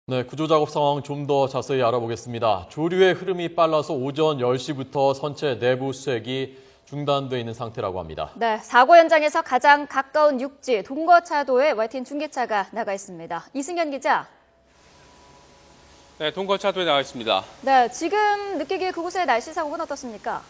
네, 구조작업 상황 좀 더 자세히 알아보겠습니다. 조류의 흐름이 빨라서 오전 10시부터 선체 내부 수색이 중단돼 있는 상태라고 합니다. 네, 사고 현장에서 가장 가까운 육지 동거차도에 YTN 중계차가 나가 있습니다. 이승현 기자. 네, 동거차도에 나와 있습니다. 네, 지금 느끼기에 그곳의 날씨 상황은 어떻습니까?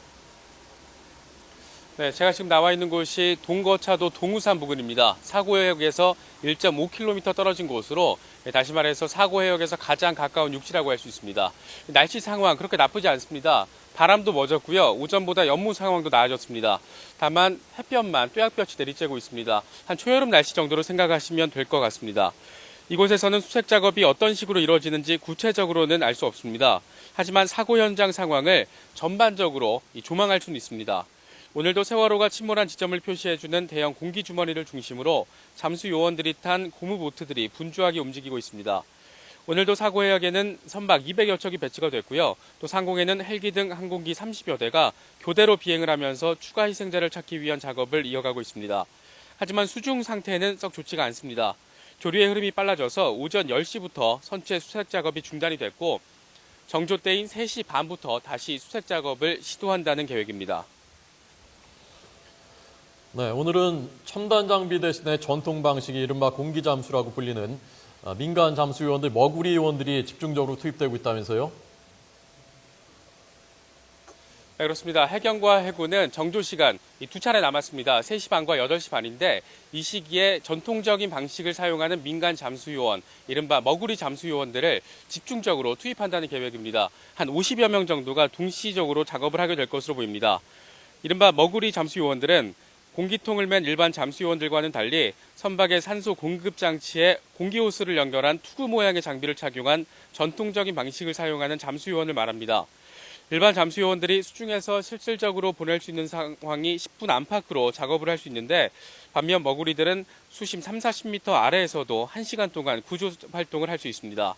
네, 제가 지금 나와 있는 곳이 동거차도 동우산 부근입니다. 사고 해역에서 1.5km 떨어진 곳으로 다시 말해서 사고 해역에서 가장 가까운 육지라고 할 수 있습니다. 날씨 상황 그렇게 나쁘지 않습니다. 바람도 멎었고요. 오전보다 연무 상황도 나아졌습니다. 다만 햇볕만 뙤약볕이 내리쬐고 있습니다. 한 초여름 날씨 정도로 생각하시면 될 것 같습니다. 이곳에서는 수색 작업이 어떤 식으로 이루어지는지 구체적으로는 알 수 없습니다. 하지만 사고 현장 상황을 전반적으로 조망할 수는 있습니다. 오늘도 세월호가 침몰한 지점을 표시해주는 대형 공기주머니를 중심으로 잠수 요원들이 탄 고무보트들이 분주하게 움직이고 있습니다. 오늘도 사고 해역에는 선박 200여 척이 배치가 됐고요. 또 상공에는 헬기 등 항공기 30여 대가 교대로 비행을 하면서 추가 희생자를 찾기 위한 작업을 이어가고 있습니다. 하지만 수중 상태는 썩 좋지가 않습니다. 조류의 흐름이 빨라져서 오전 10시부터 선체 수색 작업이 중단이 됐고 정조 때인 3시 반부터 다시 수색 작업을 시도한다는 계획입니다. 네, 오늘은 첨단 장비 대신에 전통 방식이 이른바 공기 잠수라고 불리는 민간 잠수 요원들, 머구리 요원들이 집중적으로 투입되고 있다면서요? 네, 그렇습니다. 해경과 해군은 정조 시간 두 차례 남았습니다. 3시 반과 8시 반인데 이 시기에 전통적인 방식을 사용하는 민간 잠수 요원, 이른바 머구리 잠수 요원들을 집중적으로 투입한다는 계획입니다. 한 50여 명 정도가 동시적으로 작업을 하게 될 것으로 보입니다. 이른바 머구리 잠수 요원들은 공기통을 맨 일반 잠수요원들과는 달리 선박의 산소 공급 장치에 공기호스를 연결한 투구 모양의 장비를 착용한 전통적인 방식을 사용하는 잠수요원을 말합니다. 일반 잠수요원들이 수중에서 실질적으로 보낼 수 있는 상황이 10분 안팎으로 작업을 할 수 있는데 반면 머구리들은 수심 30-40m 아래에서도 1시간 동안 구조 활동을 할 수 있습니다.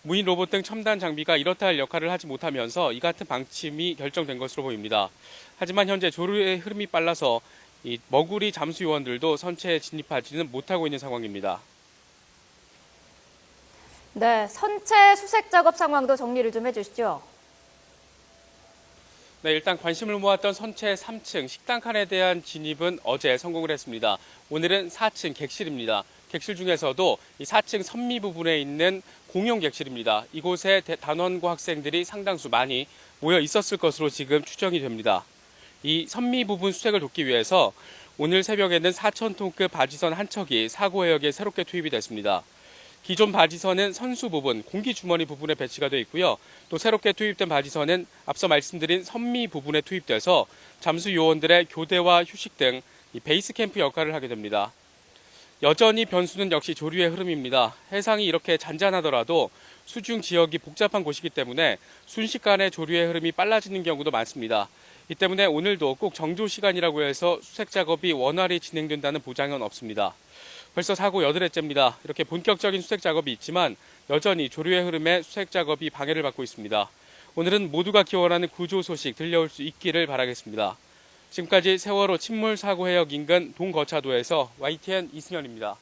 무인 로봇 등 첨단 장비가 이렇다 할 역할을 하지 못하면서 이 같은 방침이 결정된 것으로 보입니다. 하지만 현재 조류의 흐름이 빨라서 이 머구리 잠수 요원들도 선체에 진입하지는 못하고 있는 상황입니다. 네, 선체 수색 작업 상황도 정리를 좀 해주시죠. 네, 일단 관심을 모았던 선체 3층 식당 칸에 대한 진입은 어제 성공을 했습니다. 오늘은 4층 객실입니다. 객실 중에서도 이 4층 선미 부분에 있는 공용 객실입니다. 이곳에 단원고 학생들이 상당수 많이 모여 있었을 것으로 지금 추정이 됩니다. 이 선미 부분 수색을 돕기 위해서 오늘 새벽에는 4,000톤급 바지선 한 척이 사고 해역에 새롭게 투입이 됐습니다. 기존 바지선은 선수 부분, 공기주머니 부분에 배치가 되어 있고요. 또 새롭게 투입된 바지선은 앞서 말씀드린 선미 부분에 투입돼서 잠수 요원들의 교대와 휴식 등 이 베이스 캠프 역할을 하게 됩니다. 여전히 변수는 역시 조류의 흐름입니다. 해상이 이렇게 잔잔하더라도 수중 지역이 복잡한 곳이기 때문에 순식간에 조류의 흐름이 빨라지는 경우도 많습니다. 이 때문에 오늘도 꼭 정조 시간이라고 해서 수색 작업이 원활히 진행된다는 보장은 없습니다. 벌써 사고 8회째입니다. 이렇게 본격적인 수색 작업이 있지만 여전히 조류의 흐름에 수색 작업이 방해를 받고 있습니다. 오늘은 모두가 기원하는 구조 소식 들려올 수 있기를 바라겠습니다. 지금까지 세월호 침몰 사고 해역 인근 동거차도에서 YTN 이승현입니다.